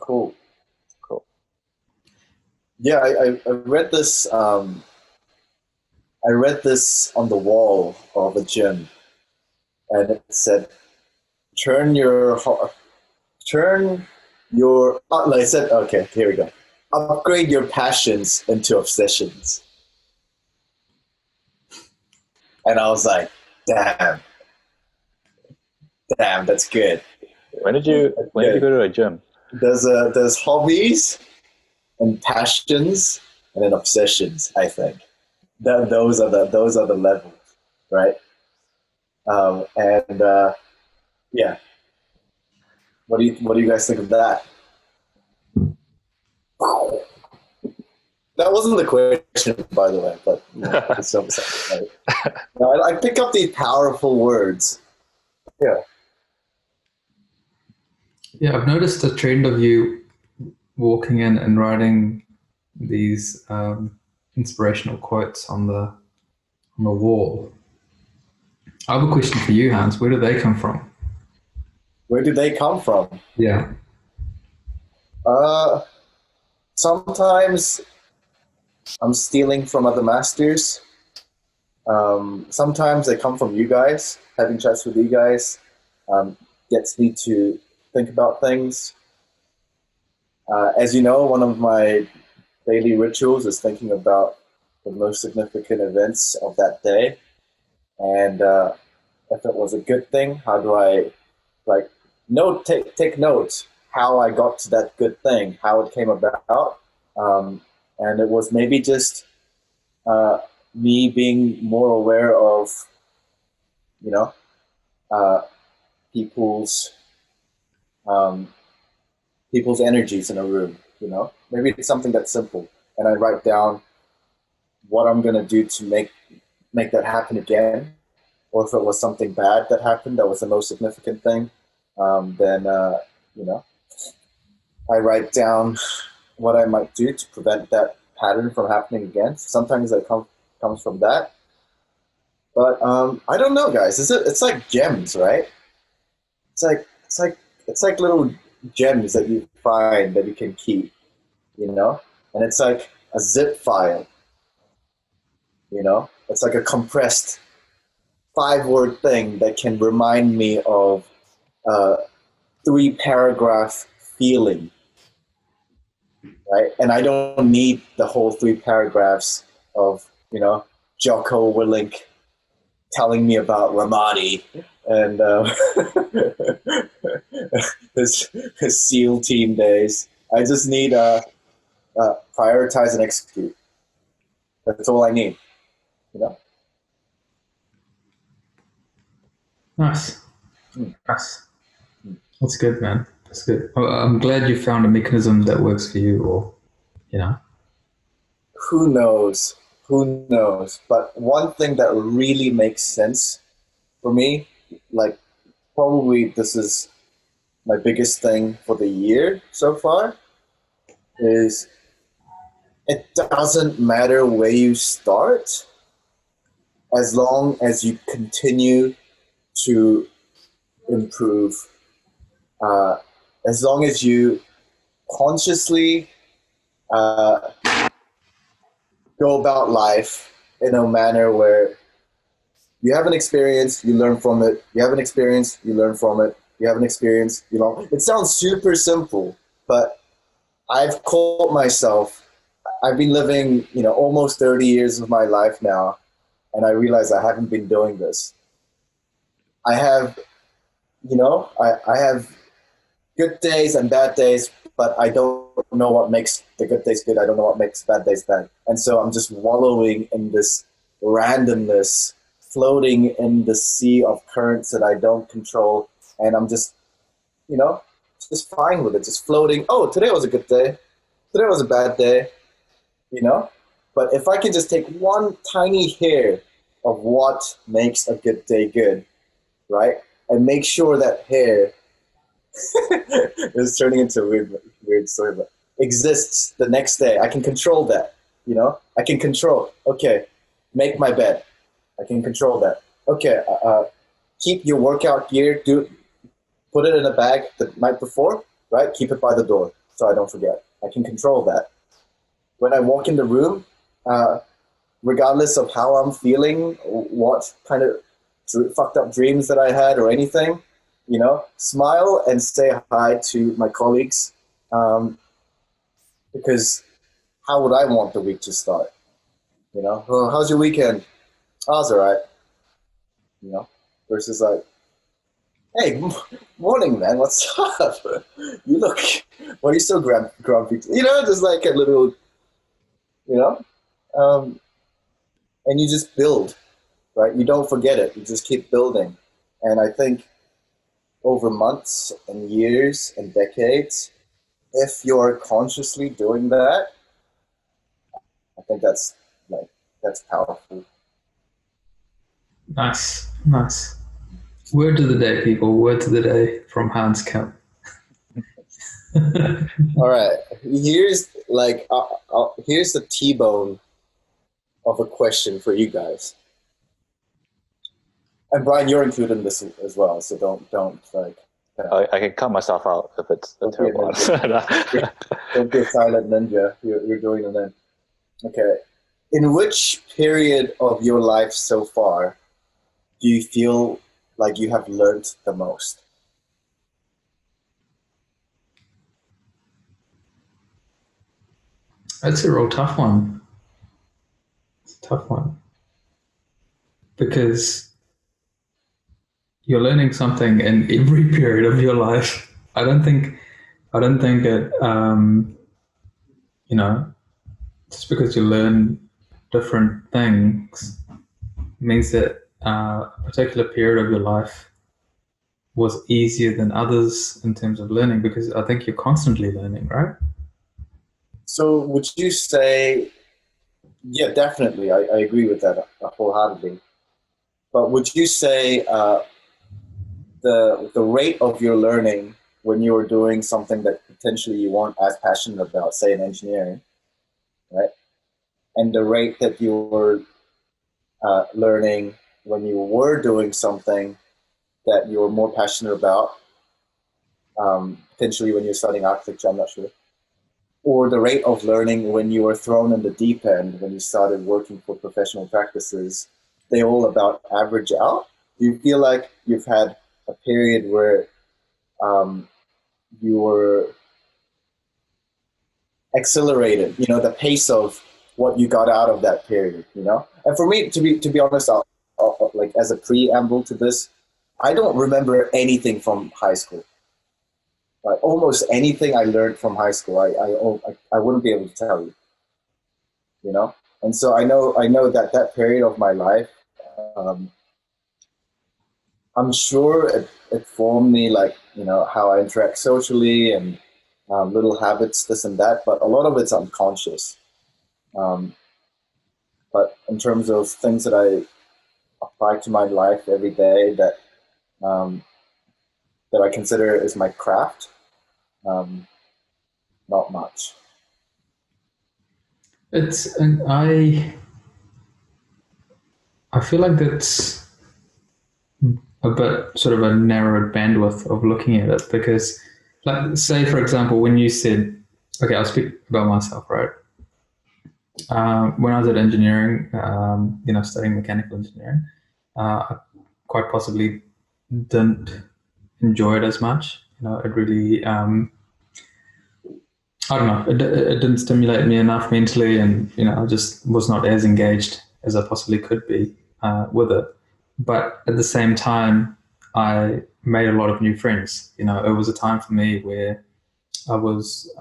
Cool. Cool. Yeah, I read this. I read this on the wall of a gym, and it said, "Turn your turn your." Like I said, okay, here we go. Upgrade your passions into obsessions, and I was like, "Damn, damn, that's good." When did you go to a gym? There's hobbies and passions, and then obsessions. I think those are the levels, right? And yeah, what do you guys think of that? That wasn't the question, by the way, but right? I pick up these powerful words. Yeah. Yeah, I've noticed a trend of you walking in and writing these inspirational quotes on the wall. I have a question for you, Hans. Where do they come from? Where do they come from? Yeah. Sometimes I'm stealing from other masters. Sometimes they come from you guys. Having chats with you guys gets me to think about things. As you know, one of my daily rituals is thinking about the most significant events of that day. And if it was a good thing, how do I take notes how I got to that good thing, how it came about. And it was maybe just me being more aware of, you know, people's people's energies in a room, you know. Maybe it's something that's simple, and I write down what I'm gonna do to make that happen again. Or if it was something bad that happened, that was the most significant thing, then you know, I write down what I might do to prevent that pattern from happening again. Sometimes it comes from that, but I don't know, guys. It's like gems, right? It's like little gems that you find that you can keep, you know, and it's like a zip file, you know. It's like a compressed 5-word thing that can remind me of 3-paragraph feeling, right? And I don't need the whole 3 paragraphs of, you know, Jocko Willink telling me about Ramadi and his SEAL team days. I just need prioritize and execute. That's all I need, you know. Nice. Nice. That's good, man. That's good. I'm glad you found a mechanism that works for you, or, you know. Who knows? Who knows? But one thing that really makes sense for me, like probably this is my biggest thing for the year so far, is it doesn't matter where you start as long as you continue to improve. As long as you consciously go about life in a manner where you have an experience, you learn from it. You have an experience, you learn from it. You have an experience, you know. It sounds super simple, but I've caught myself. I've been living, you know, almost 30 years of my life now, and I realize I haven't been doing this. I have, you know, I have good days and bad days, but I don't know what makes the good days good. I don't know what makes bad days bad. And so I'm just wallowing in this randomness, floating in the sea of currents that I don't control. And I'm just, you know, just fine with it, just floating. Oh, today was a good day. Today was a bad day, you know? But if I can just take one tiny hair of what makes a good day good, right? And make sure that hair is turning into a weird story, but exists the next day. I can control that, you know? I can control, okay, make my bed. I can control that. Okay, keep your workout gear, put it in a bag the night before, right? Keep it by the door. so I don't forget. I can control that. When I walk in the room, regardless of how I'm feeling, what kind of fucked up dreams that I had or anything, smile and say hi to my colleagues, because how would I want the week to start? Oh, how's your weekend? Oh, it's all right. Versus like, hey, morning, man. What's up? You look, why are you so grumpy? Just like a little, you know, um, and you just build, right? You don't forget it. You just keep building. And I think over months and years and decades, if you're consciously doing that, I think that's powerful. Nice. Word of the day, people. Word of the day from Hans Kemp. All right. Here's here's the T-bone of a question for you guys. And Bryan, you're included in this as well, so don't like. I can cut myself out if it's a terrible answer. Don't be a silent ninja. You're doing it then. Okay. In which period of your life so far do you feel like you have learned the most? That's a real tough one. It's a tough one. Because you're learning something in every period of your life. I don't think it, just because you learn different things means that a particular period of your life was easier than others in terms of learning, because I think you're constantly learning, right? So would you say, yeah, definitely, I agree with that wholeheartedly. But would you say the rate of your learning when you were doing something that potentially you weren't as passionate about, say in engineering, right? And the rate that you were learning when you were doing something that you were more passionate about, potentially when you're studying architecture, I'm not sure, or the rate of learning when you were thrown in the deep end, when you started working for professional practices, they all about average out? Do you feel like you've had a period where you were accelerated, the pace of what you got out of that period, And for me, to be honest, I'll, like as a preamble to this, I don't remember anything from high school. Like almost anything I learned from high school, I wouldn't be able to tell you, And so I know that period of my life, I'm sure it formed me, like, how I interact socially and little habits, this and that, but a lot of it's unconscious. But in terms of things that I apply to my life every day that I consider as my craft, not much. I feel like that's a bit sort of a narrowed bandwidth of looking at it, because, like, say for example, when you said, okay, I'll speak about myself, right? When I was at engineering, studying mechanical engineering, I quite possibly didn't enjoy it as much. It really, I don't know, it didn't stimulate me enough mentally, and I just was not as engaged as I possibly could be with it. But at the same time, I made a lot of new friends. It was a time for me where I was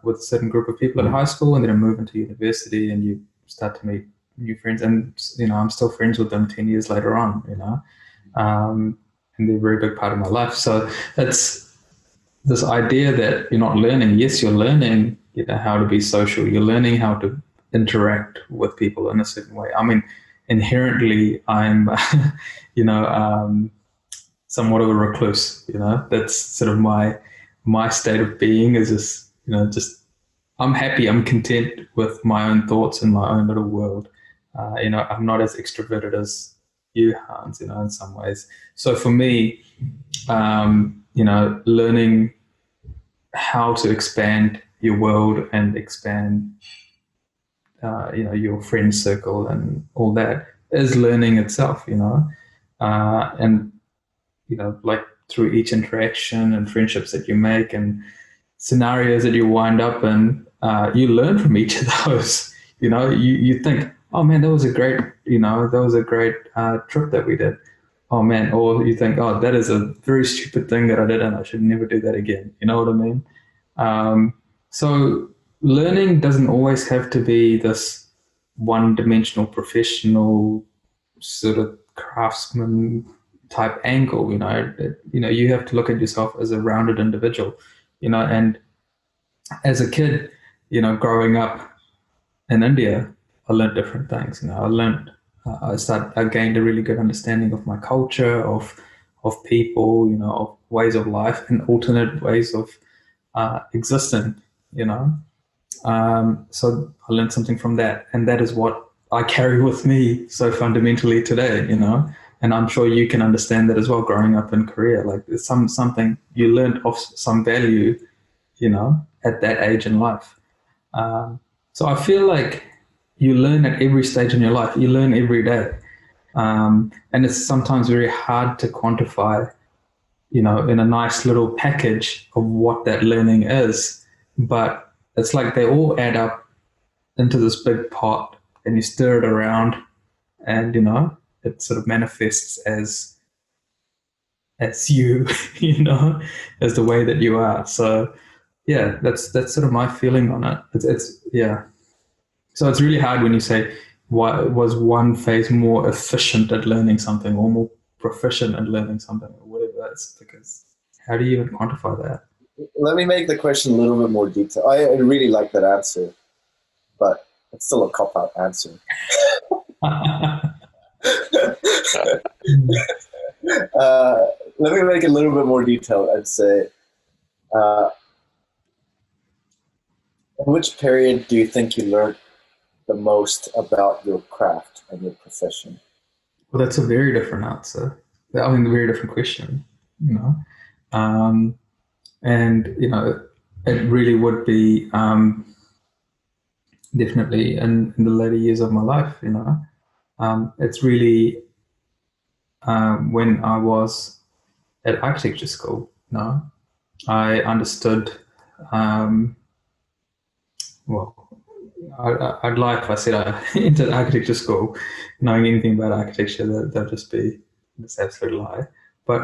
with a certain group of people at high school, and then I moved into university, and you start to meet new friends, and I'm still friends with them 10 years later on. And they're a very big part of my life. So it's this idea that you're not learning. Yes, you're learning, how to be social. You're learning how to interact with people in a certain way. I mean, inherently, I'm, somewhat of a recluse. That's sort of my state of being is just I'm happy. I'm content with my own thoughts in my own little world. I'm not as extroverted as you, Hans. In some ways. So for me, learning how to expand your world and expand, your friend circle and all that is learning itself, and, like through each interaction and friendships that you make and scenarios that you wind up in, you learn from each of those. You think, oh man, that was a great, trip that we did. Oh man, or you think, oh, that is a very stupid thing that I did, and I should never do that again. You know what I mean? So learning doesn't always have to be this one-dimensional professional sort of craftsman type angle. You have to look at yourself as a rounded individual. And as a kid, growing up in India, I learned different things. I gained a really good understanding of my culture, of people, of ways of life and alternate ways of existing. So I learned something from that, and that is what I carry with me so fundamentally today. And I'm sure you can understand that as well. Growing up in Korea, like there's something you learned of some value, at that age in life. So I feel like you learn at every stage in your life. You learn every day, and it's sometimes very hard to quantify, in a nice little package of what that learning is. But it's like they all add up into this big pot, and you stir it around, and it sort of manifests as you, as the way that you are. So yeah, that's sort of my feeling on it. It's yeah. So it's really hard when you say, why was one phase more efficient at learning something or more proficient at learning something or whatever that's, because how do you even quantify that? Let me make the question a little bit more detailed. I really like that answer, but it's still a cop-out answer. Let me make it a little bit more detailed and say, in which period do you think you learned the most about your craft and your profession? Well, that's a very different answer. I mean, a very different question, um, and it really would be definitely in the later years of my life. It's really when I was at architecture school. I understood. Well, I'd lie if I said I entered architecture school knowing anything about architecture. That'd just be this absolute lie. But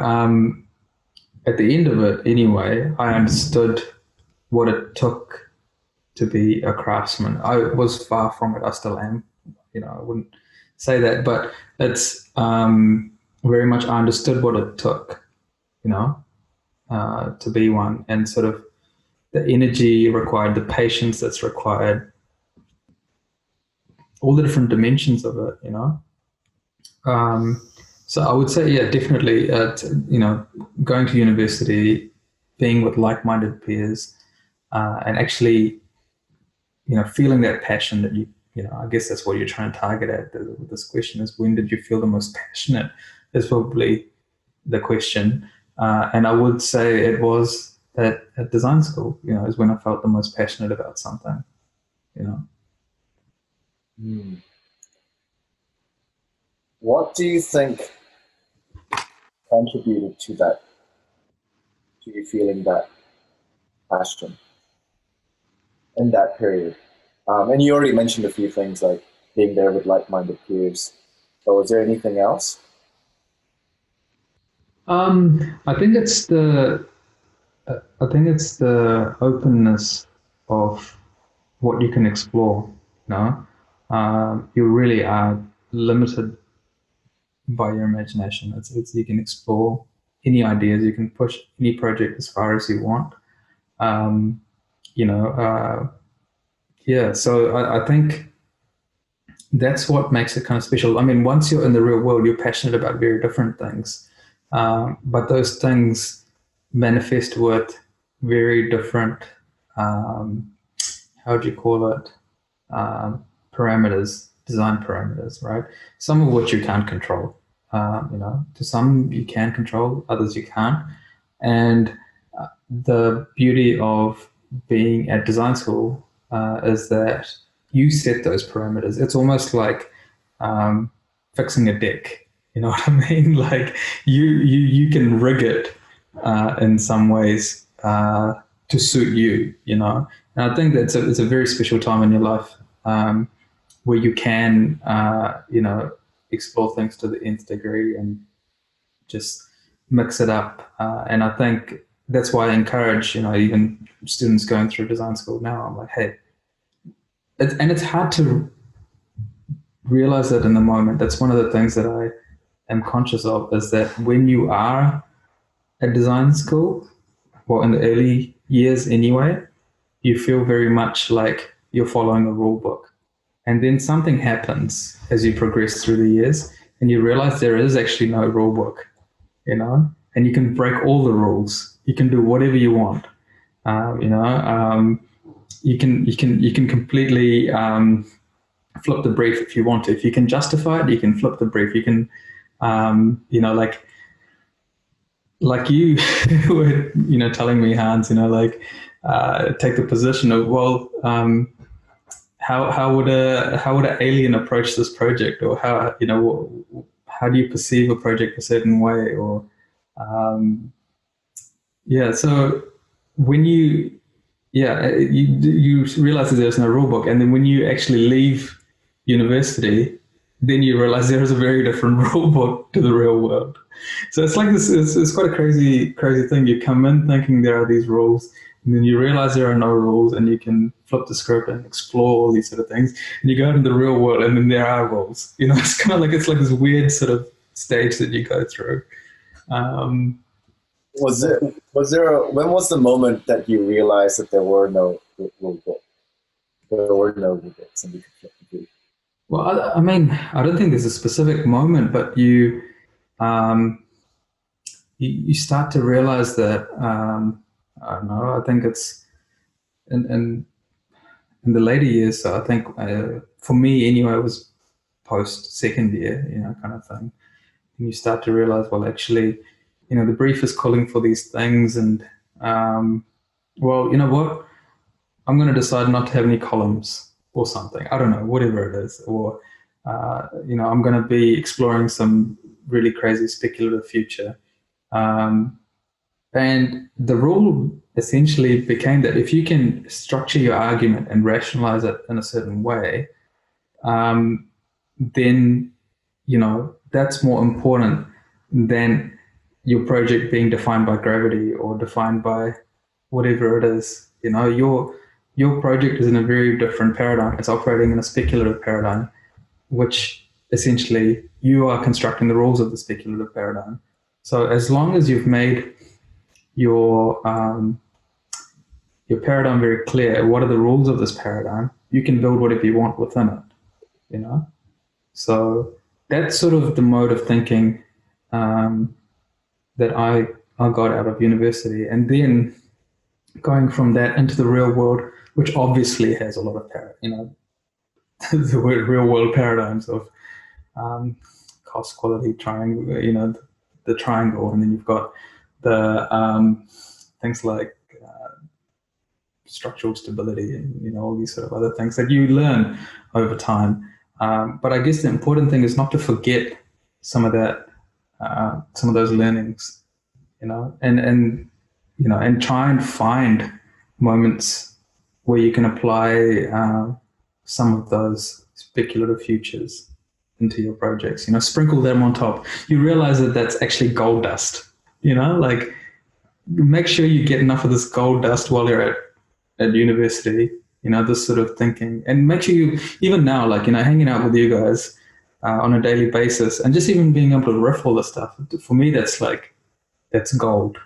at the end of it, anyway, I understood what it took to be a craftsman. I was far from it. I still am. I wouldn't say that, but it's very much I understood what it took, to be one, and sort of the energy required, the patience that's required, all the different dimensions of it, So I would say, yeah, definitely, going to university, being with like-minded peers, and actually, feeling that passion that I guess that's what you're trying to target at with this question is, when did you feel the most passionate is probably the question. And I would say it was at design school, is when I felt the most passionate about something, What do you think contributed to that, to you feeling that passion in that period? And you already mentioned a few things like being there with like-minded peers. So is there anything else? I think it's the openness of what you can explore. You really are limited by your imagination. It's you can explore any ideas, you can push any project as far as you want. Yeah. So I think that's what makes it kind of special. I mean, once you're in the real world, you're passionate about very different things, but those things manifest with very different, how do you call it, parameters, design parameters, right? Some of which you can't control. To some you can control, others you can't. And the beauty of being at design school is that you set those parameters. It's almost like fixing a deck. You know what I mean? Like you can rig it in some ways to suit you. You know, and I think it's a very special time in your life where you can explore things to the nth degree and just mix it up. And I think that's why I encourage, even students going through design school now. I'm like, hey, it's hard to realize that in the moment. That's one of the things that I am conscious of, is that when you are at design school, or in the early years anyway, you feel very much like you're following a rule book. And then something happens as you progress through the years, and you realize there is actually no rule book, and you can break all the rules. You can do whatever you want. You can completely flip the brief if you want to. If you can justify it, you can flip the brief. You can, like you were, telling me, Hans, take the position of, well, how would an alien approach this project, or how do you perceive a project a certain way, or so when you realize that there's no rule book, and then when you actually leave university, then you realize there is a very different rule book to the real world. So it's like this. It's quite a crazy thing. You come in thinking there are these rules, and then you realize there are no rules, and you can flip the script and explore all these sort of things. And you go into the real world, and then there are rules. It's kind of like, it's like this weird sort of stage that you go through. When was the moment that you realized that there were no rule books? There were no rule books, and you could flip the brief? Well, I mean, I don't think there's a specific moment, but you start to realize that, I don't know, I think it's in the later years. So I think for me anyway, it was post second year, kind of thing. And you start to realize, well, actually, the brief is calling for these things, and well, you know what? I'm going to decide not to have any columns or something. I don't know, whatever it is. Or, I'm going to be exploring some really crazy speculative future. And the rule essentially became that if you can structure your argument and rationalize it in a certain way, then, that's more important than your project being defined by gravity or defined by whatever it is. Your project is in a very different paradigm. It's operating in a speculative paradigm, which essentially you are constructing the rules of the speculative paradigm. So as long as you've made your paradigm very clear, what are the rules of this paradigm, you can build whatever you want within it. So that's sort of the mode of thinking that I got out of university, and then going from that into the real world, which obviously has a lot of the real world paradigms of cost quality triangle, the triangle, and then you've got the things like structural stability, and all these sort of other things that you learn over time. But I guess the important thing is not to forget some of that, some of those learnings, and try and find moments where you can apply some of those speculative futures into your projects. Sprinkle them on top. You realize that that's actually gold dust. Like, make sure you get enough of this gold dust while you're at university. This sort of thinking, and make sure you, even now, like, hanging out with you guys on a daily basis, and just even being able to riff all this stuff. For me, that's gold.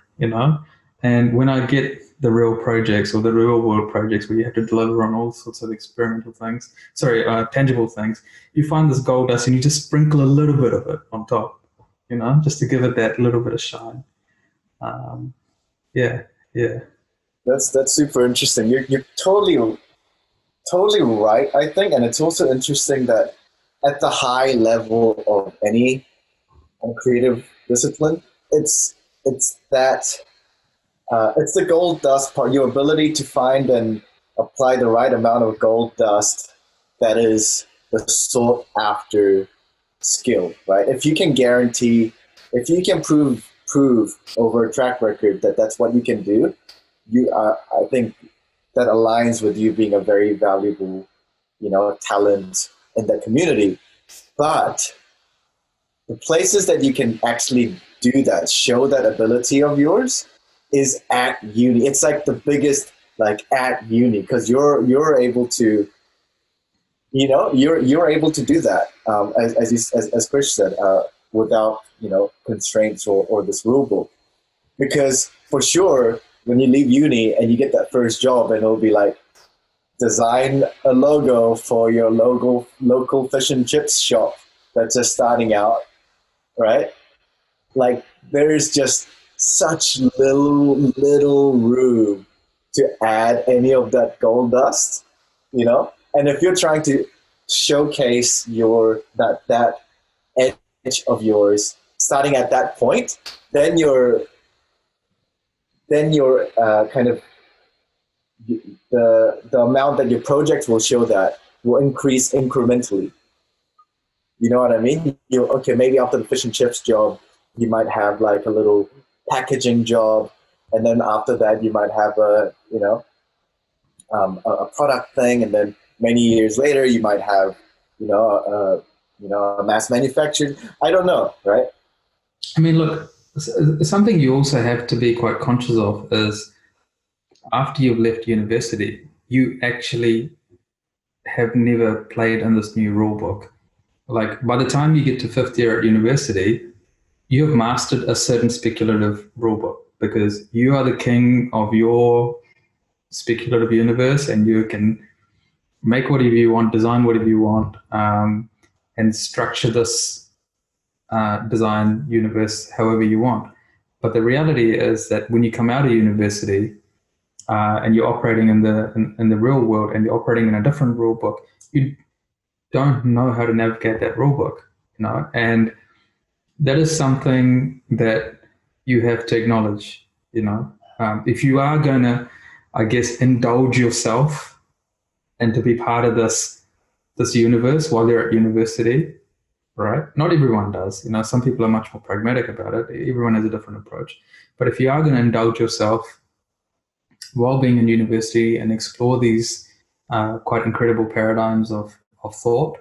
And when I get the real projects or the real world projects where you have to deliver on all sorts of experimental things, tangible things, you find this gold dust and you just sprinkle a little bit of it on top, just to give it that little bit of shine. Yeah. That's super interesting. You're totally right, I think, and it's also interesting that at the high level of any creative discipline, it's that It's the gold dust part, your ability to find and apply the right amount of gold dust that is the sought after skill, right? If you can guarantee, if you can prove over a track record that that's what you can do, I think that aligns with you being a very valuable, talent in the community. But the places that you can actually do that, show that ability of yours, is at uni. It's like the biggest, like at uni, because you're able to, you're able to do that, as Krish said, without constraints or this rule book. Because for sure, when you leave uni and you get that first job, and it'll be like, design a logo for your local fish and chips shop that's just starting out, right? Like, there's just such little room to add any of that gold dust, And if you're trying to showcase that edge of yours, starting at that point, then you're kind of the amount that your projects will show that will increase incrementally. You know what I mean? Okay, maybe after the fish and chips job, you might have like a little packaging job, and then after that, you might have a product thing, and then many years later, you might have a mass manufactured. I don't know, right? I mean, look, something you also have to be quite conscious of is after you've left university, you actually have never played in this new rule book. Like, by the time you get to fifth year at university, you have mastered a certain speculative rule book, because you are the king of your speculative universe, and you can make whatever you want, design whatever you want, and structure this design universe however you want. But the reality is that when you come out of university and you're operating in the real world, and you're operating in a different rule book, you don't know how to navigate that rule book, and that is something that you have to acknowledge. If you are going to, I guess, indulge yourself and to be part of this universe while you're at university, right? Not everyone does. Some people are much more pragmatic about it. Everyone has a different approach. But if you are going to indulge yourself while being in university and explore these quite incredible paradigms of thought,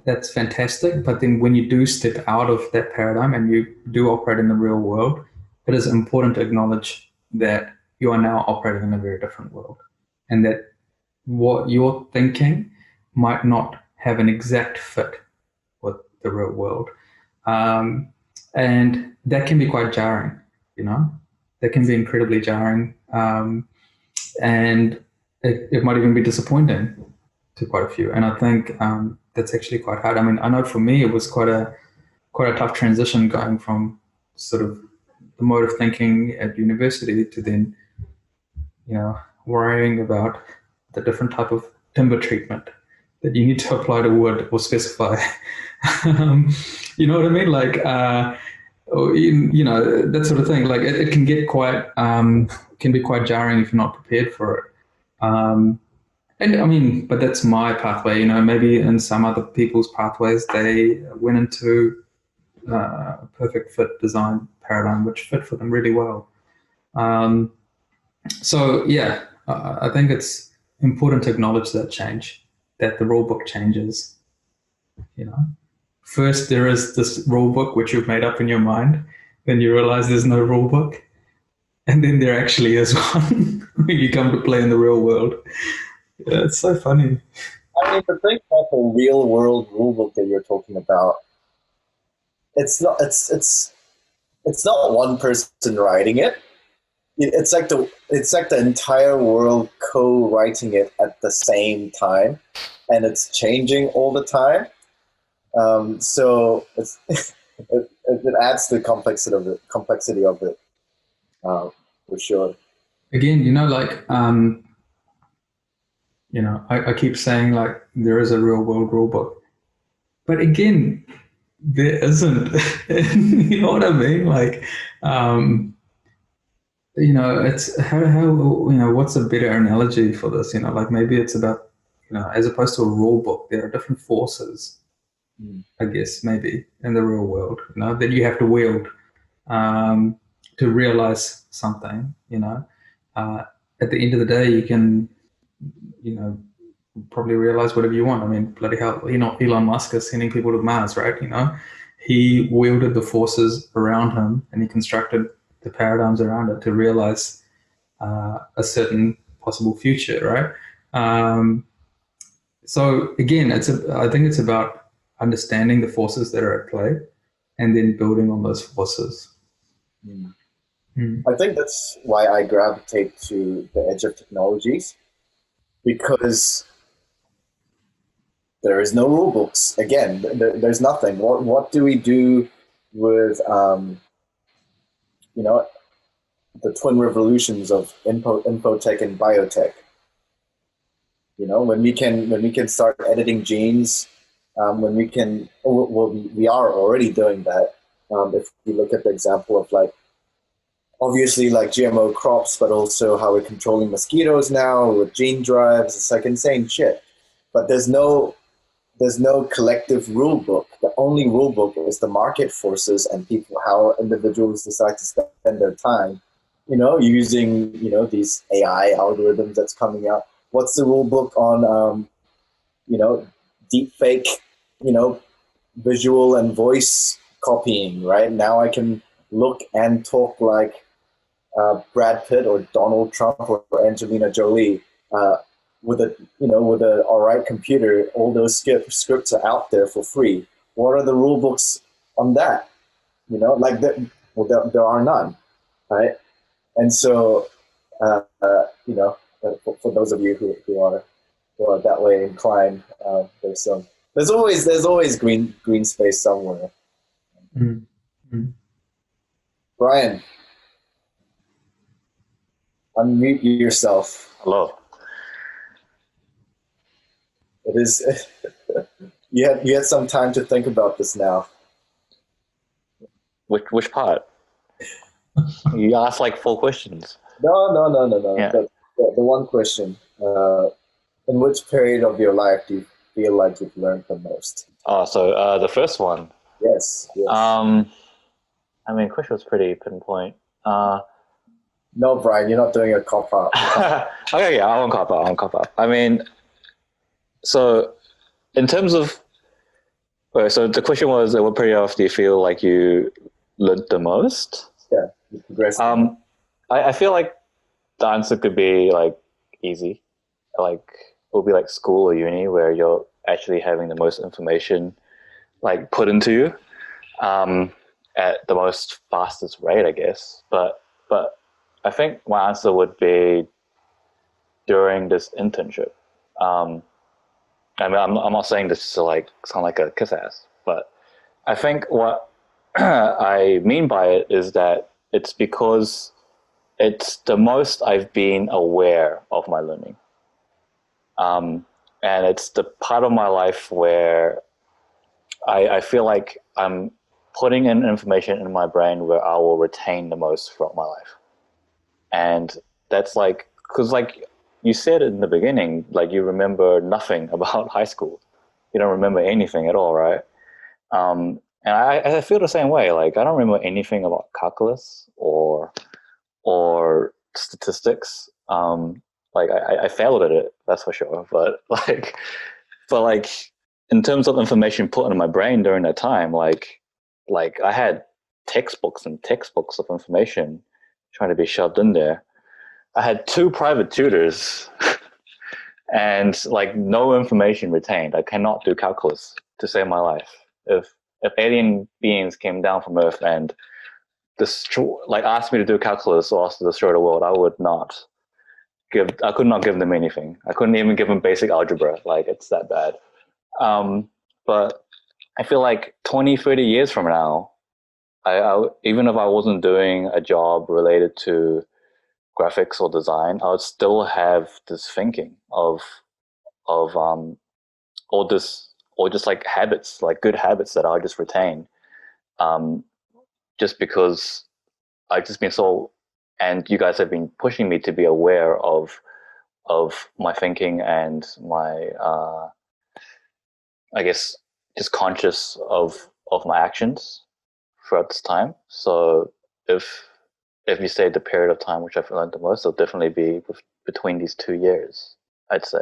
that's fantastic. But then when you do step out of that paradigm and you do operate in the real world, it is important to acknowledge that you are now operating in a very different world, and that what you're thinking might not have an exact fit with the real world. And that can be quite jarring, that can be incredibly jarring. And it might even be disappointing to quite a few. And I think that's actually quite hard. I mean, I know for me, it was quite a tough transition going from sort of the mode of thinking at university to then, worrying about the different type of timber treatment that you need to apply to wood or specify. You know what I mean? Like, that sort of thing. Like, it can get quite, can be quite jarring if you're not prepared for it. And I mean, but that's my pathway. Maybe in some other people's pathways, they went into a perfect fit design paradigm, which fit for them really well. So yeah, I think it's important to acknowledge that change, that the rule book changes. First there is this rule book which you've made up in your mind, then you realize there's no rule book, and then there actually is one when you come to play in the real world. Yeah, it's so funny. I mean, the thing about the real world rule book that you're talking about, it's not one person writing it. It's like the entire world co-writing it at the same time, and it's changing all the time. So it adds to the complexity of it, for sure. Again, I keep saying like there is a real world rule book, but again, there isn't. You know what I mean? Like, it's how what's a better analogy for this? Like maybe it's about, as opposed to a rule book, there are different forces, I guess, maybe in the real world, that you have to wield um, to realize something. At the end of the day, you can, you know, probably realize whatever you want. I mean, bloody hell, Elon Musk is sending people to Mars, right? He wielded the forces around him and he constructed the paradigms around it to realize a certain possible future, right? So again, I think it's about understanding the forces that are at play and then building on those forces. I think that's why I gravitate to the edge of technologies, because there is no rule books. Again, there's nothing. What do we do with the twin revolutions of infotech and biotech? When we can start editing genes, when we can, well, we are already doing that. If you look at the example of obviously GMO crops, but also how we're controlling mosquitoes now with gene drives, it's insane shit. But there's no collective rule book. The only rule book is the market forces and people, how individuals decide to spend their time, using, these AI algorithms that's coming out. What's the rule book on, deep fake, visual and voice copying, right? Now I can look and talk like Brad Pitt or Donald Trump or Angelina Jolie, with a all right computer. All those scripts are out there for free. What are the rule books on that? There are none, right? And so, for those of you who are that way inclined, there's always green space somewhere. Mm-hmm. Bryan, unmute yourself. Hello. It is. You had some time to think about this now. Which part? You asked like 4 questions. No. Yeah. The one question: in which period of your life do you feel like you've learned the most? Oh, so the first one. Yes. I mean, question was pretty pinpoint. No, Bryan, you're not doing a cop out. Okay, yeah, I won't cop out. I mean, so in terms of, so the question was, what period of do you feel like you learned the most? Yeah, you progressed. I feel like the answer could be like easy, like it would be like school or uni where you're actually having the most information like put into you at the most fastest rate, I guess. But I think my answer would be during this internship. I mean, I'm not saying this to like sound like a kiss ass, but I think what I mean by it is that it's because it's the most I've been aware of my learning. And it's the part of my life where I feel like I'm putting in information in my brain where I will retain the most throughout my life. And that's like, because like you said in the beginning, like you remember nothing about high school. You don't remember anything at all, right? And I feel the same way. Like I don't remember anything about calculus or statistics. Like I failed at it, that's for sure. But like in terms of information put into my brain during that time, like I had textbooks and textbooks of information trying to be shoved in there. I had 2 private tutors and like no information retained. I cannot do calculus to save my life. If alien beings came down from Earth and asked me to do calculus or asked to destroy the world, I could not give them anything. I couldn't even give them basic algebra. Like it's that bad. But I feel like 20, 30 years from now, I even if I wasn't doing a job related to graphics or design, I would still have this thinking of all this, or just like habits, like good habits that I just retain, just because I've just been so and you guys have been pushing me to be aware of my thinking and my I guess just conscious of my actions throughout this time. So if you say the period of time which I've learned the most, it'll definitely be between these 2 years, I'd say.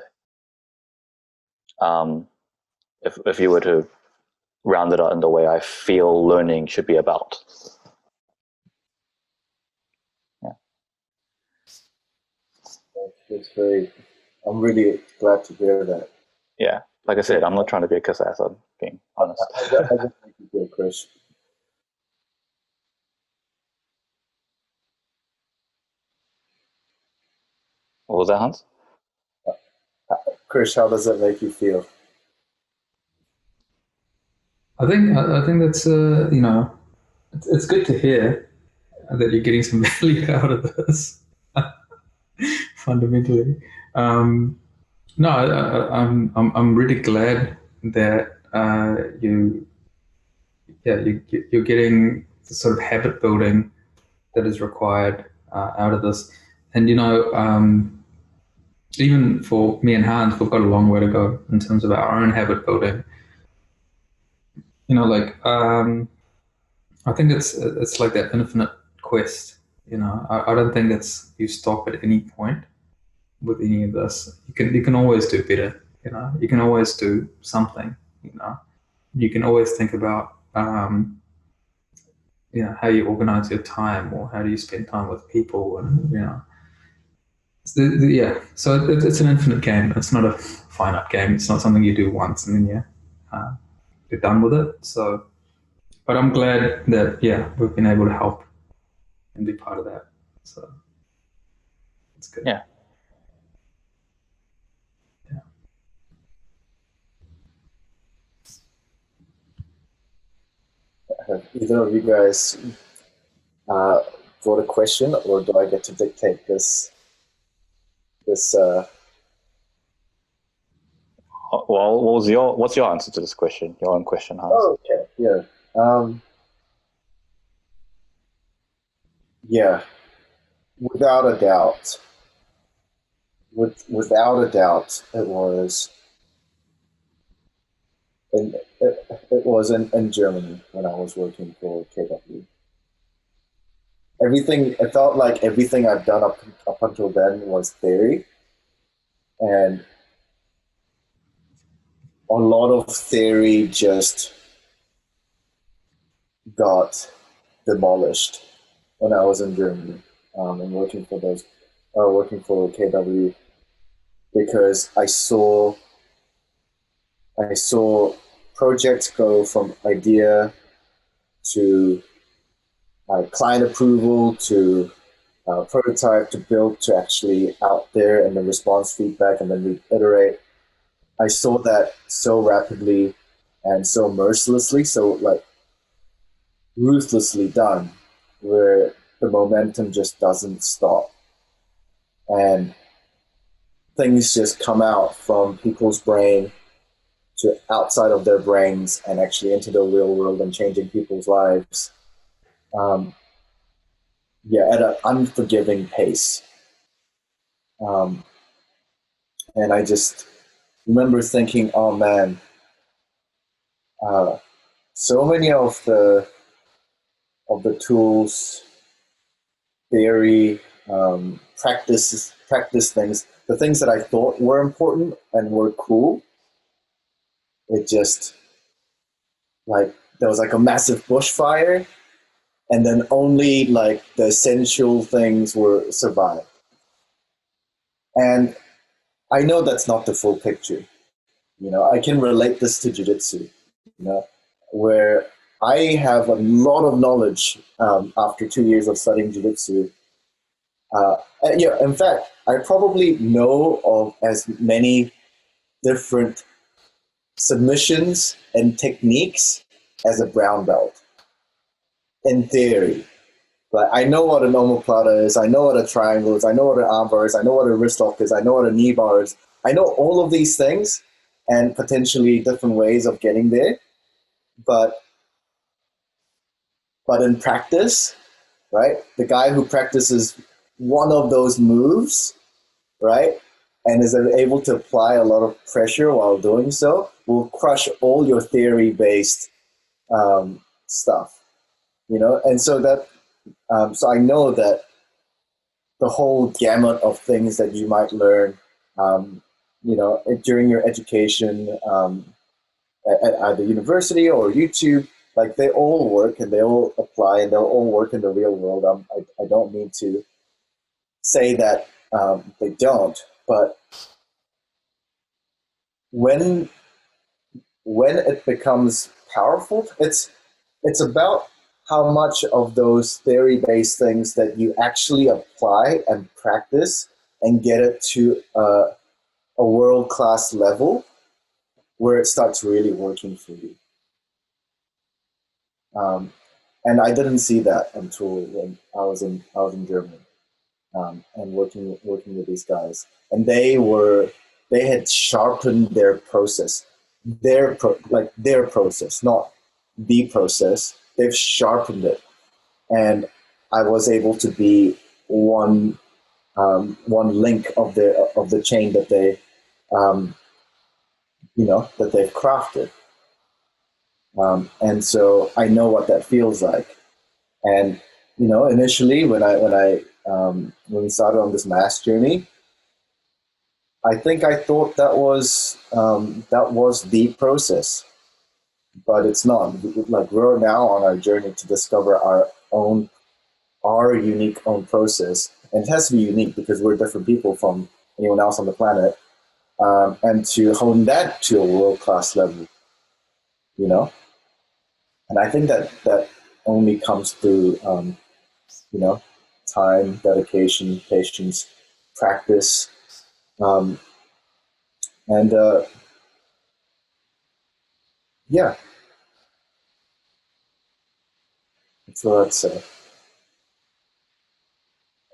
If you were to round it out in the way I feel learning should be about. Yeah. It's very. I'm really glad to hear that. Yeah. Like I said, I'm not trying to be a kiss ass. I'm being honest. I just make you feel, Chris. What was that, Hans? Chris, how does it make you feel? I think that's it's good to hear that you're getting some value out of this. Fundamentally, no, I'm really glad that you're getting the sort of habit building that is required out of this, and even for me and Hans, we've got a long way to go in terms of our own habit building. I think it's like that infinite quest. I don't think that's you stop at any point with any of this. You can always do better. You can always do something. You can always think about how you organize your time, or how do you spend time with people, and yeah. So it's an infinite game. It's not a finite game. It's not something you do once and then you're done with it. So, but I'm glad that we've been able to help and be part of that. So it's good. Yeah. Have either of you guys got a question, or do I get to dictate this? Well, what's your answer to this question? Your own question, Hans? Oh, okay. Yeah. Yeah. Without a doubt. Without a doubt, it was. It was in Germany when I was working for KW. It felt like everything I've done up until then was theory, and a lot of theory just got demolished when I was in Germany and working for KW, because I saw projects go from idea to client approval to prototype to build to actually out there, and then response feedback, and then we iterate. I saw that so rapidly and so mercilessly, so like ruthlessly done, where the momentum just doesn't stop. And things just come out from people's brain to outside of their brains and actually into the real world and changing people's lives. At an unforgiving pace. And I just remember thinking, oh man, so many of the tools, theory, practice things, the things that I thought were important and were cool, it just like there was like a massive bushfire, and then only like the essential things were survived. And I know that's not the full picture. I can relate this to jiu-jitsu, where I have a lot of knowledge after 2 years of studying jiu-jitsu. In fact, I probably know of as many different submissions and techniques as a brown belt, in theory. But I know what an omoplata is, I know what a triangle is, I know what an arm bar is, I know what a wrist lock is, I know what a knee bar is. I know all of these things and potentially different ways of getting there. But in practice, right, the guy who practices one of those moves, right, and is able to apply a lot of pressure while doing so, will crush all your theory-based stuff, you know. And so that, so I know that the whole gamut of things that you might learn, you know, during your education at either university or YouTube, like they all work and they all apply and they'll all work in the real world. I don't mean to say that they don't, but when it becomes powerful, it's about how much of those theory-based things that you actually apply and practice and get it to a world-class level where it starts really working for you. And I didn't see that until when I was in Germany, and working with these guys, and they had sharpened their process, their process, not the process. They've sharpened it, and I was able to be one link of the chain that they that they've crafted. And so I know what that feels like. And initially when we started on this mass journey, I think I thought that was the process, but it's not. Like, we're now on our journey to discover our unique own process, and it has to be unique because we're different people from anyone else on the planet, and to hone that to a world-class level, And I think that only comes through, time, dedication, patience, practice, and yeah, that's what I'd say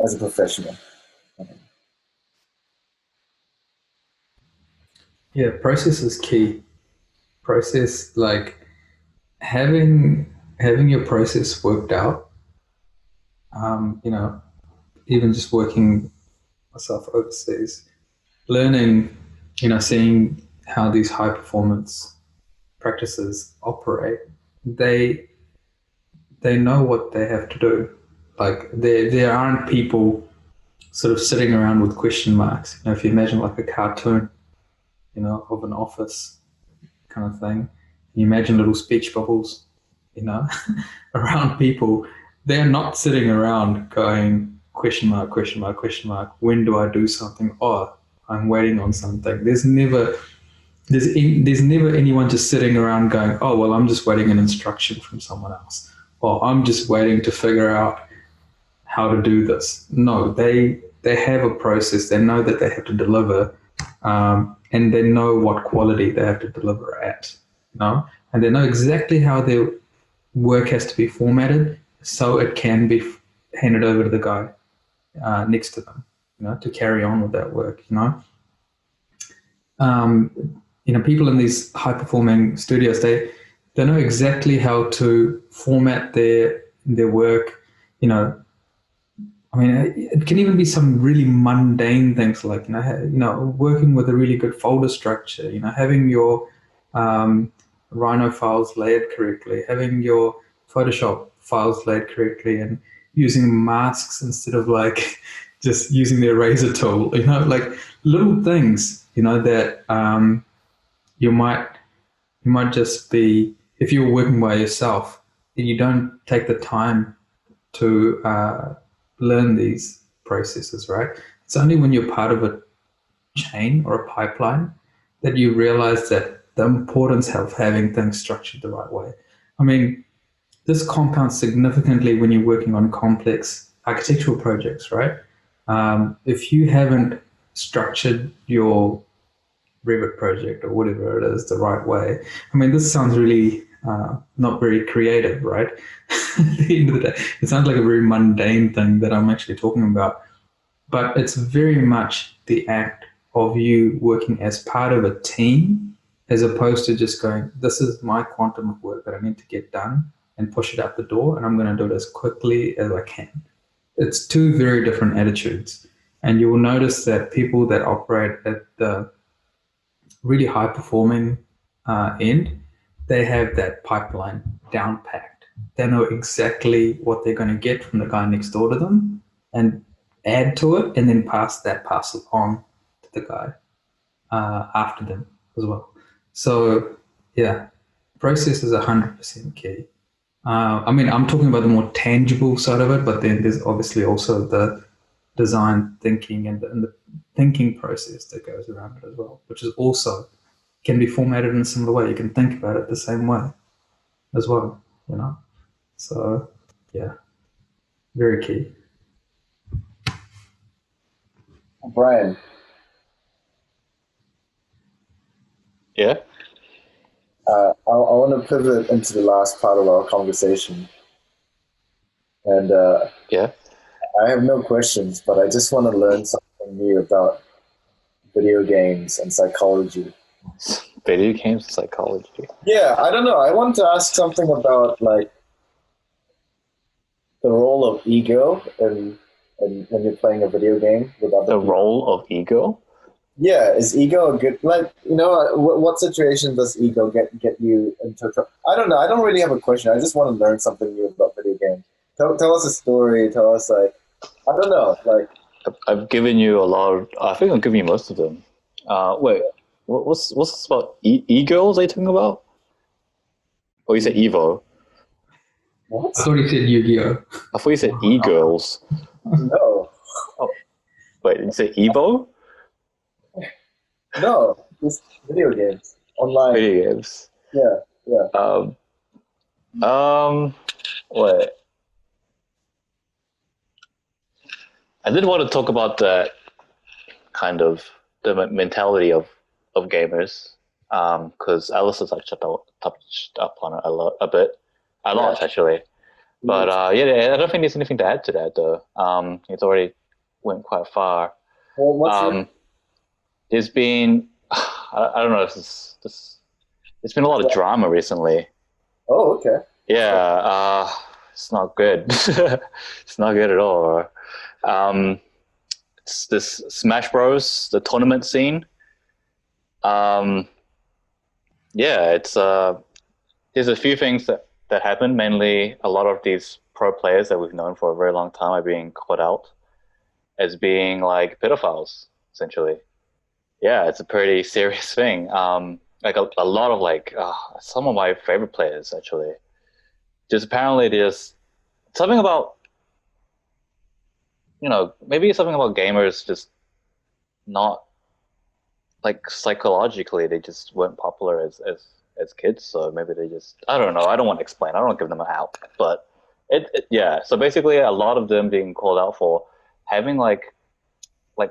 as a professional. Yeah, process is key. Process, like having your process worked out. Even just working myself overseas, learning, seeing how these high performance practices operate. They know what they have to do. Like, there aren't people sort of sitting around with question marks. If you imagine like a cartoon, of an office kind of thing, you imagine little speech bubbles, around people. They're not sitting around going question mark, question mark, question mark. When do I do something? Oh, I'm waiting on something. There's never anyone just sitting around going, oh, well, I'm just waiting an instruction from someone else, or I'm just waiting to figure out how to do this. No, they have a process. They know that they have to deliver, and they know what quality they have to deliver at, and they know exactly how their work has to be formatted so it can be handed over to the guy next to them, to carry on with that work. People in these high-performing studios, they know exactly how to format their work. It can even be some really mundane things like, working with a really good folder structure, having your Rhino files layered correctly, having your Photoshop files laid correctly, and using masks instead of like just using the eraser tool, like little things, that you might just be, if you're working by yourself, then you don't take the time to learn these processes, right? It's only when you're part of a chain or a pipeline that you realize that the importance of having things structured the right way. This compounds significantly when you're working on complex architectural projects, right? If you haven't structured your Revit project or whatever it is the right way, this sounds really not very creative, right? At the end of the day, it sounds like a very mundane thing that I'm actually talking about, but it's very much the act of you working as part of a team, as opposed to just going, this is my quantum of work that I need to get done and push it out the door, and I'm going to do it as quickly as I can. it's two very different attitudes. And you will notice that people that operate at the really high performing end, they have that pipeline down packed. They know exactly what they're going to get from the guy next door to them and add to it and then pass it on to the guy after them as well. So, yeah, process is 100% key. I mean, I'm talking about the more tangible side of it, but then there's obviously also the design thinking and the thinking process that goes around it as well, which is also can be formatted in a similar way. You can think about it the same way as well, you know? So, yeah, very key. Bryan, Yeah. I want to pivot into the last part of our conversation. And Yeah. I have no questions, but I just want to learn something new about video games and psychology. Video games psychology. Yeah, I don't know. I want to ask something about like the role of ego and when you're playing a video game with other The people. role of ego. Yeah, is ego a good like what situation does ego get you into trouble? I don't know. I don't really have a question. I just want to learn something new about video games. Tell us a story. Tell us like I don't know like I've given you a lot of. I think I've given you most of them. Wait, what's this about? E-girls? Are you talking about? Or you said Evo? what? I thought you said Yu-Gi-Oh! I thought you said e-girls. No, Wait, did you say Evo? no, just video games online. Video games. Yeah, yeah. Wait. I did want to talk about that kind of the mentality of gamers, because Alistair touched up on it a lot actually. But yeah, I don't think there's anything to add to that though. It's already went quite far. Well, what's your There's been I don't know if there's been a lot of drama recently. Oh, okay. Yeah, it's not good. It's not good at all. It's this Smash Bros. The tournament scene. Yeah, it's there's a few things that happen. Mainly, a lot of these pro players that we've known for a very long time are being caught out as being like pedophiles, essentially. Yeah, it's a pretty serious thing. Like a lot of like some of my favorite players actually. Just apparently there's something about maybe something about gamers just not like psychologically they just weren't popular as kids, so maybe they just I don't know. I don't want to explain. I don't want to give them an out, but yeah. So basically, a lot of them being called out for having like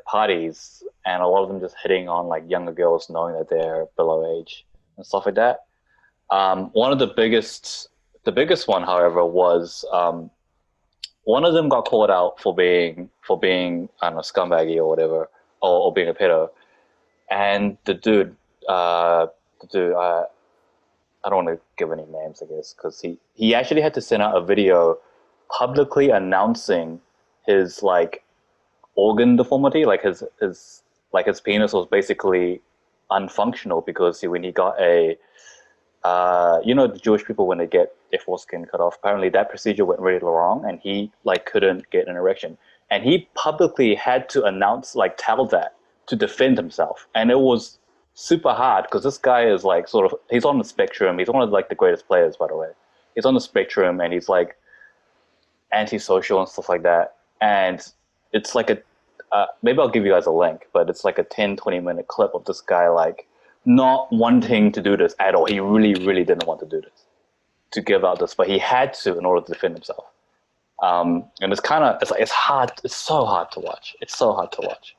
parties, and a lot of them just hitting on like younger girls, knowing that they're below age and stuff like that. One of the biggest one, however, was one of them got called out for being I don't know scumbaggy or whatever, or being a pedo, and the dude, I don't want to give any names, I guess, because he actually had to send out a video publicly announcing his like organ deformity, like his penis was basically unfunctional because when he got a the Jewish people when they get their foreskin cut off, apparently that procedure went really wrong, and he like couldn't get an erection, and he publicly had to tell that to defend himself, and it was super hard because this guy is like he's on the spectrum. He's one of like the greatest players, by the way. He's on the spectrum, and he's like antisocial and stuff like that, and it's like maybe I'll give you guys a link, but it's like a 10-20 minute clip of this guy like not wanting to do this at all. He really, really didn't want to do this, to give out this, but he had to in order to defend himself. And it's kind of it's hard. It's so hard to watch. It's so hard to watch.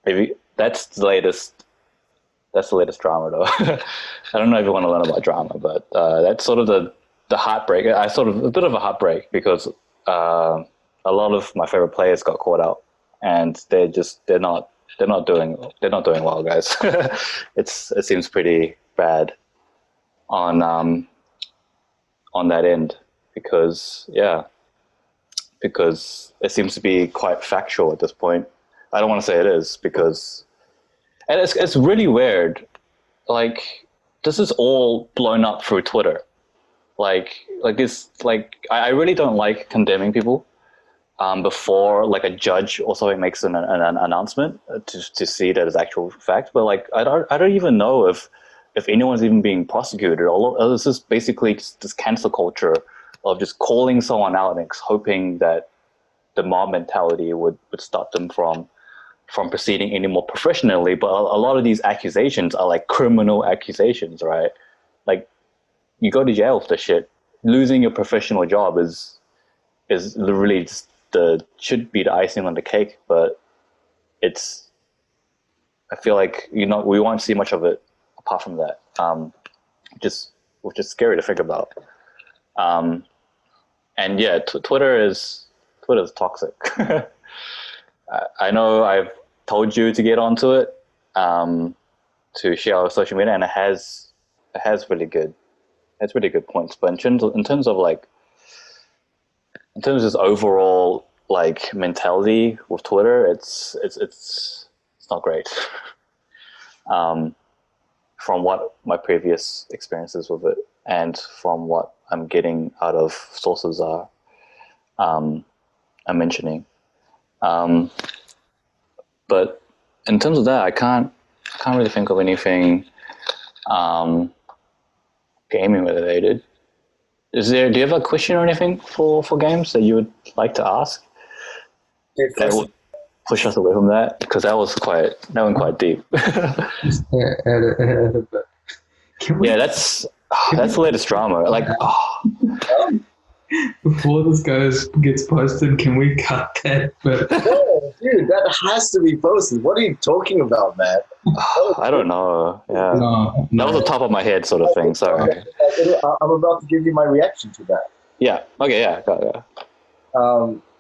Maybe that's the latest. That's the latest drama, though. I don't know if you want to learn about drama, but that's sort of the heartbreak. I sort of a bit of a heartbreak because a lot of my favorite players got caught out, and they're not doing well, guys. It seems pretty bad on that end because yeah, because it seems to be quite factual at this point. I don't want to say it is because, and it's really weird. Like this is all blown up through Twitter. Like it's like I really don't like condemning people before like a judge or something makes an announcement to see that it's actual fact. But like I don't even know if anyone's even being prosecuted. All this is basically just this cancel culture of just calling someone out and hoping that the mob mentality would stop them from proceeding any more professionally. But a lot of these accusations are like criminal accusations, right? Like you go to jail for the shit. Losing your professional job is literally just should be the icing on the cake, but it's, I feel like we won't see much of it apart from that. Which is scary to think about. And yeah, Twitter's toxic. I know I've told you to get onto it, to share our social media, and it has really good points. But in terms of this overall like mentality with Twitter, it's not great. From what my previous experiences with it and from what I'm getting out of sources I'm mentioning. But in terms of that, I can't really think of anything gaming related. Do you have a question or anything for games that you would like to ask? That would push us away from that, because that went quite deep. Yeah, that's the latest drama. Like, before this gets posted, can we cut that? But oh, dude, that has to be posted. What are you talking about, man? I don't know. Yeah, no. That was the top of my head sort of thing. Sorry. I'm about to give you my reaction to that. Yeah. Okay. Yeah.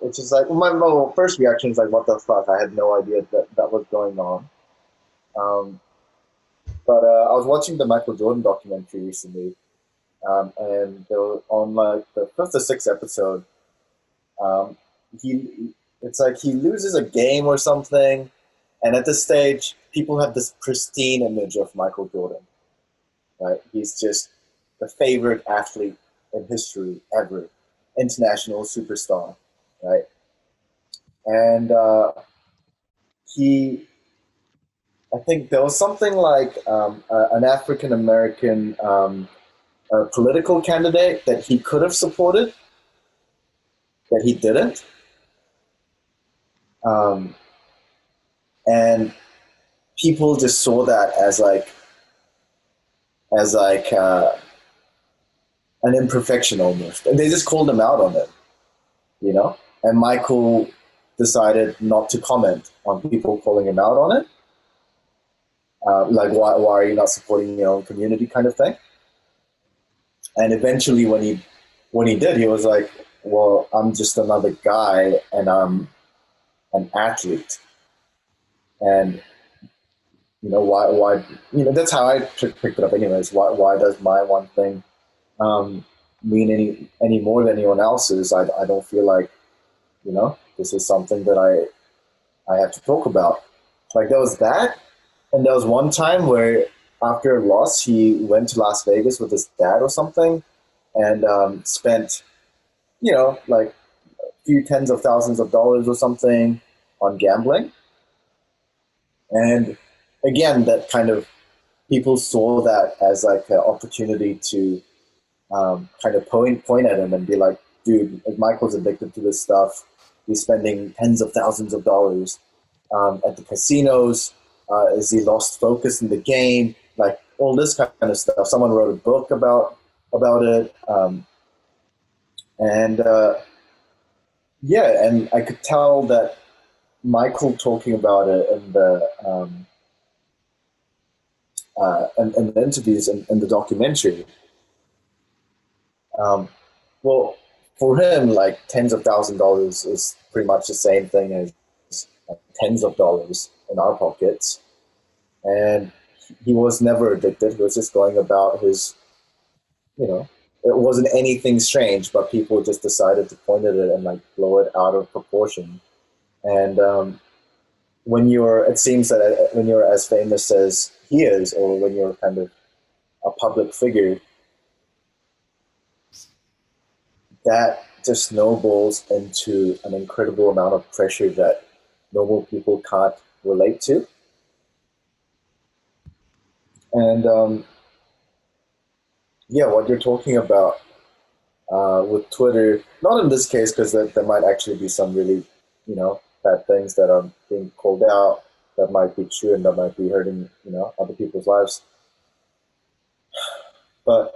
It's just like my first reaction is like, what the fuck? I had no idea that was going on. But I was watching the Michael Jordan documentary recently, and they were on like the fifth or sixth episode. It's like he loses a game or something, and at this stage, people have this pristine image of Michael Jordan. Right? He's just the favorite athlete in history ever, international superstar, right? And I think there was something like an African American political candidate that he could have supported, that he didn't. And people just saw that as an imperfection almost, and they just called him out on it, And Michael decided not to comment on people calling him out on it, like why are you not supporting your own community, kind of thing. And eventually, when he did, he was like, "Well, I'm just another guy, and I'm an athlete, and why that's how I picked it up anyways. Why does my one thing mean any more than anyone else's? I don't feel like this is something that I have to talk about. Like there was that, and there was one time where after a loss he went to Las Vegas with his dad or something, and spent like a few tens of thousands of dollars or something on gambling. And again, that kind of people saw that as like an opportunity to kind of point at him and be like, dude, if Michael's addicted to this stuff, he's spending tens of thousands of dollars at the casinos. Is he lost focus in the game? Like all this kind of stuff. Someone wrote a book about it. And I could tell that Michael talking about it in the interviews and the documentary. Well, for him, like tens of thousands of dollars is pretty much the same thing as tens of dollars in our pockets. And he was never addicted. He was just going about his it wasn't anything strange, but people just decided to point at it and like blow it out of proportion. And when you're, it seems that when you're as famous as he is, or when you're kind of a public figure, that just snowballs into an incredible amount of pressure that normal people can't relate to. And yeah, what you're talking about with Twitter, not in this case, because there might actually be some really, bad things that are being called out that might be true and that might be hurting, other people's lives. But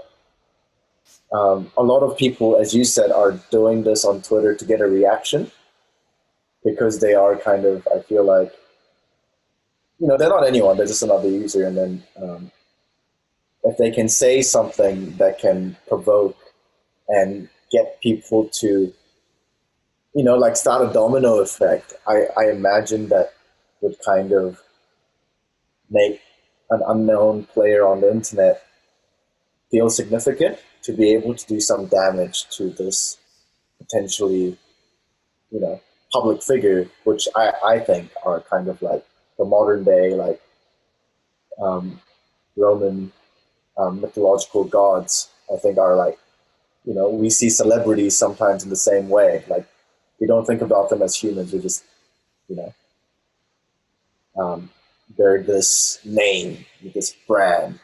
a lot of people, as you said, are doing this on Twitter to get a reaction because they are kind of, I feel like, they're not anyone, they're just another user. And then if they can say something that can provoke and get people to, like start a domino effect, I imagine that would kind of make an unknown player on the internet feel significant to be able to do some damage to this potentially, public figure, which I think are kind of like the modern day, like Roman mythological gods. I think are like, we see celebrities sometimes in the same way. Like we don't think about them as humans. We're just, you know, they're this name, this brand.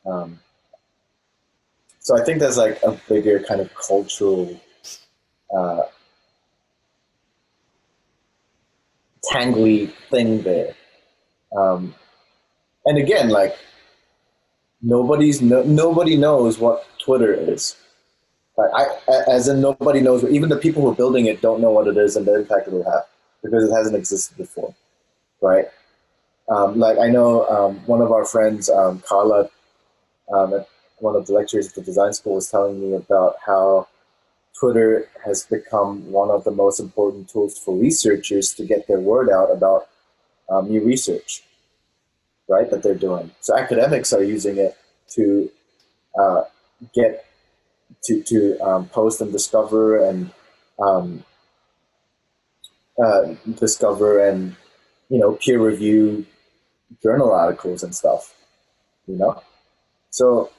Um, so I think there's like a bigger kind of cultural uh, tangly thing there. Um, and again, like nobody knows what Twitter is. Like as in nobody knows. Even the people who are building it don't know what it is and the impact it will have because it hasn't existed before, right? Like I know one of our friends, Carla, at one of the lectures at the design school, was telling me about how Twitter has become one of the most important tools for researchers to get their word out about new research, right, that they're doing. So academics are using it to uh, get to post and um, discover and peer review journal articles and stuff. So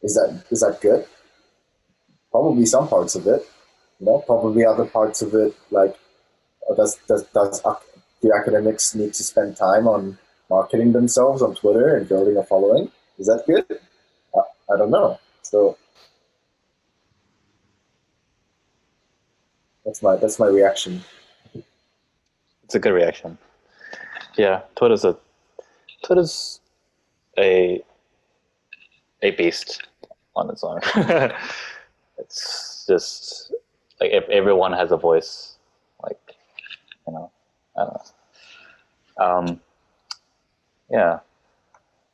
is that good? Probably some parts of it. Probably other parts of it, like do academics need to spend time on marketing themselves on Twitter and building a following? Is that good? I don't know. So that's my reaction. It's a good reaction. Yeah, Twitter's a beast on its own. It's just like if everyone has a voice, like I don't know. Yeah,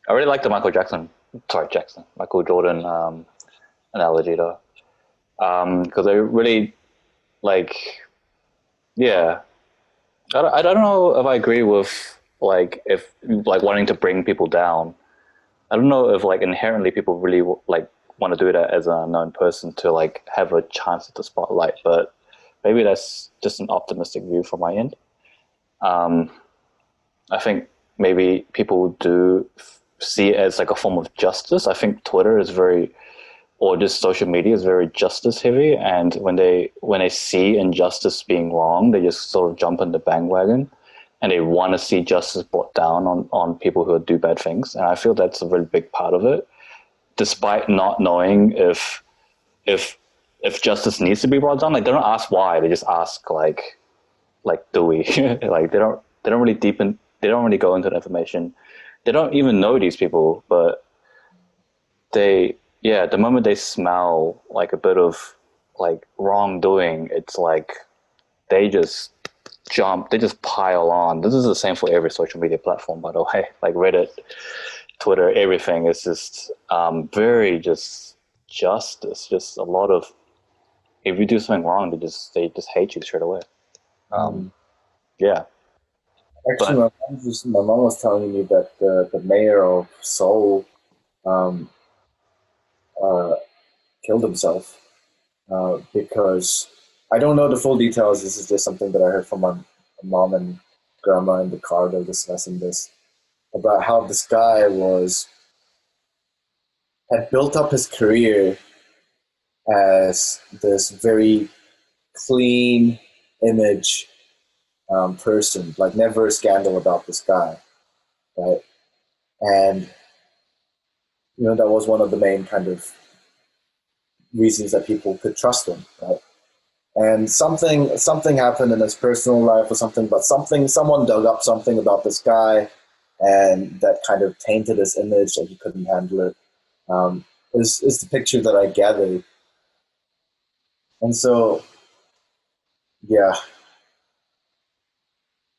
I really like the Michael Jordan analogy though, because I really like, yeah, I don't know if I agree with like if like wanting to bring people down. I don't know if like inherently people really like want to do that as an unknown person to like have a chance at the spotlight, but maybe that's just an optimistic view from my end. Um, I think maybe people do see it as like a form of justice. I think Twitter is very, or just social media is very justice heavy, and when they see injustice being wrong, they just sort of jump in the bandwagon, and they want to see justice brought down on people who do bad things. And I feel that's a really big part of it, despite not knowing if if justice needs to be brought down. Like they don't ask why, they just ask like do we like they don't really deepen, they don't really go into the information, they don't even know these people, but they, yeah, the moment they smell like a bit of like wrongdoing, it's like they just they just pile on. This is the same for every social media platform, by the way, like Reddit, Twitter, everything is just very just justice, just a lot of, if you do something wrong, they just hate you straight away. Yeah. Actually, But my mom was telling me that the mayor of Seoul um, uh, killed himself because I don't know the full details. This is just something that I heard from my mom and grandma in the car. They were discussing this about how this guy had built up his career as this very clean image person, like never a scandal about this guy, right? And that was one of the main kind of reasons that people could trust him, right? And something happened in his personal life or something, but someone dug up something about this guy, and that kind of tainted his image, and he couldn't handle it. Is the picture that I gathered, and so yeah,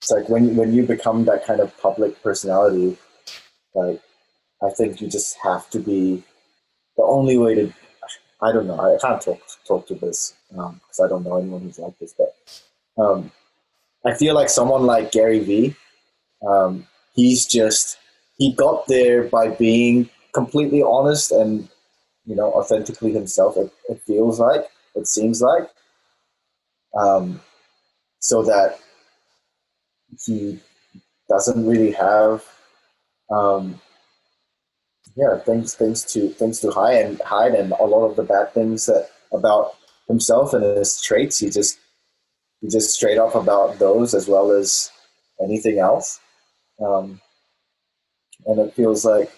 it's like when you become that kind of public personality, like I think you just have to be the only way to. I don't know. I can't talk to this because I don't know anyone who's like this, but I feel like someone like Gary Vee. Um, he got there by being completely honest and authentically himself. It feels like, it seems like, so that he doesn't really have um, things to hide, and a lot of the bad things that about himself and his traits. He just straight up about those as well as anything else. Um, and it feels like,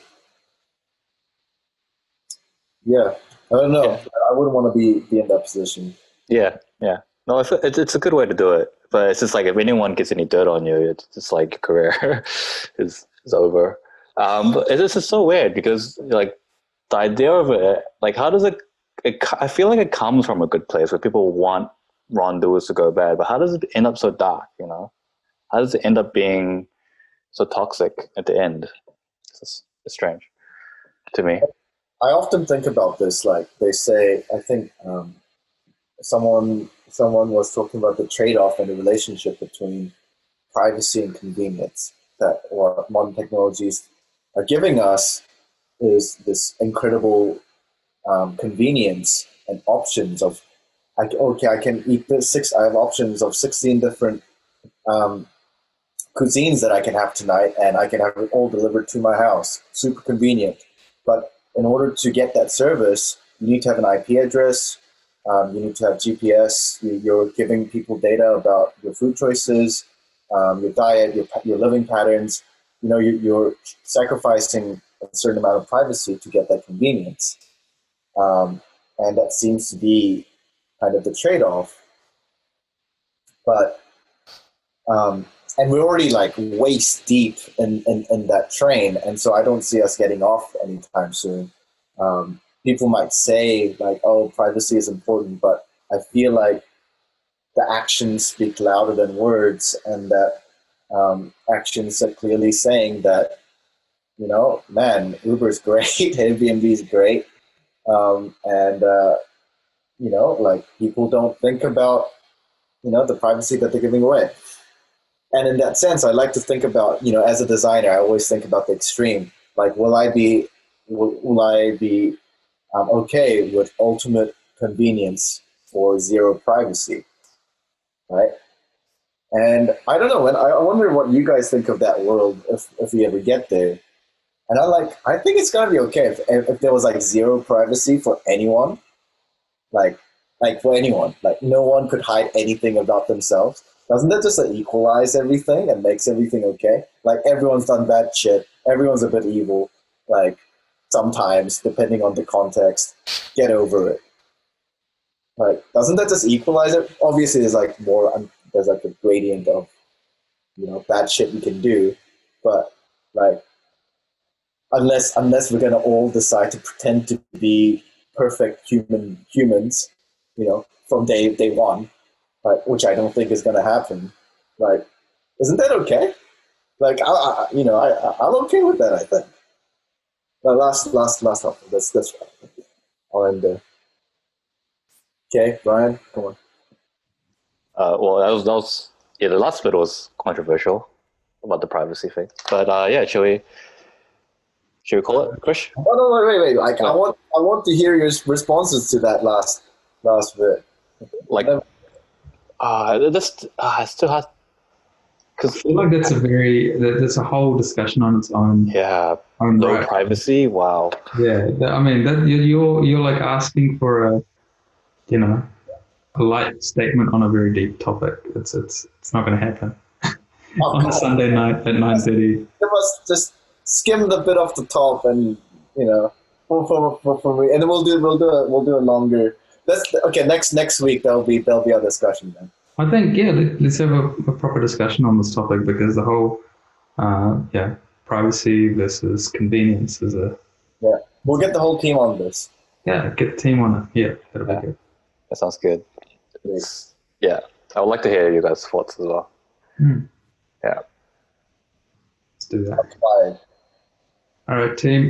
yeah, I don't know. Yeah. I wouldn't want to be in that position. Yeah, yeah. No, it's a good way to do it. But it's just like if anyone gets any dirt on you, it's just like your career is over. But this is so weird because like the idea of it, like how does I feel like it comes from a good place where people want wrongdoers to go bad, but how does it end up so dark? How does it end up being so toxic at the end? It's strange to me. I often think about this. Like they say, I think someone was talking about the trade-off in the relationship between privacy and convenience that what modern technologies are giving us is this incredible convenience and options of I can eat this six. I have options of 16 different um, cuisines that I can have tonight, and I can have it all delivered to my house. Super convenient. But in order to get that service, you need to have an IP address. You need to have GPS. You're giving people data about your food choices, your diet, your living patterns. You're sacrificing a certain amount of privacy to get that convenience, and that seems to be kind of the trade-off. But um, and we're already like waist deep in that train, and so I don't see us getting off anytime soon. People might say like, "Oh, privacy is important," but I feel like the actions speak louder than words, and that actions are clearly saying that man, Uber's great, Airbnb is great, and like people don't think about the privacy that they're giving away. And in that sense, I like to think about, as a designer, I always think about the extreme. Like, will I be okay with ultimate convenience for zero privacy, right? And I don't know, and I wonder what you guys think of that world if we ever get there. And I think it's gonna be okay if there was like zero privacy for anyone, like for anyone, like no one could hide anything about themselves. Doesn't that just like equalize everything and makes everything okay? Like everyone's done bad shit, everyone's a bit evil, like sometimes depending on the context. Get over it. Like doesn't that just equalize it? Obviously there's like there's like a gradient of bad shit we can do, but like unless we're gonna all decide to pretend to be perfect humans, from day one, like which I don't think is gonna happen. Like, isn't that okay? Like, I'm okay with that. I think. Last topic. That's right. I'll end there. Okay, Bryan, come on. Well, that was yeah. The last bit was controversial about the privacy thing, but yeah, Should we call it, Krish? Oh no, wait. Like I want to hear your responses to that last bit. Like, it's too hard. I feel like that's a whole discussion on its own. Yeah, own no right. privacy. Wow. Yeah, I mean that you're like asking for a light statement on a very deep topic. It's not going to happen on a Sunday night at 9:30. You must just skim the bit off the top, and for me, and then we'll do a longer. Next week there'll be a discussion then. I think let's have a proper discussion on this topic because the whole privacy versus convenience is We'll get the whole team on this. get the team on it. Yeah, that'll be good. That sounds good. Yeah, I would like to hear you guys' thoughts as well. Yeah. Let's do that. Bye. All right, team.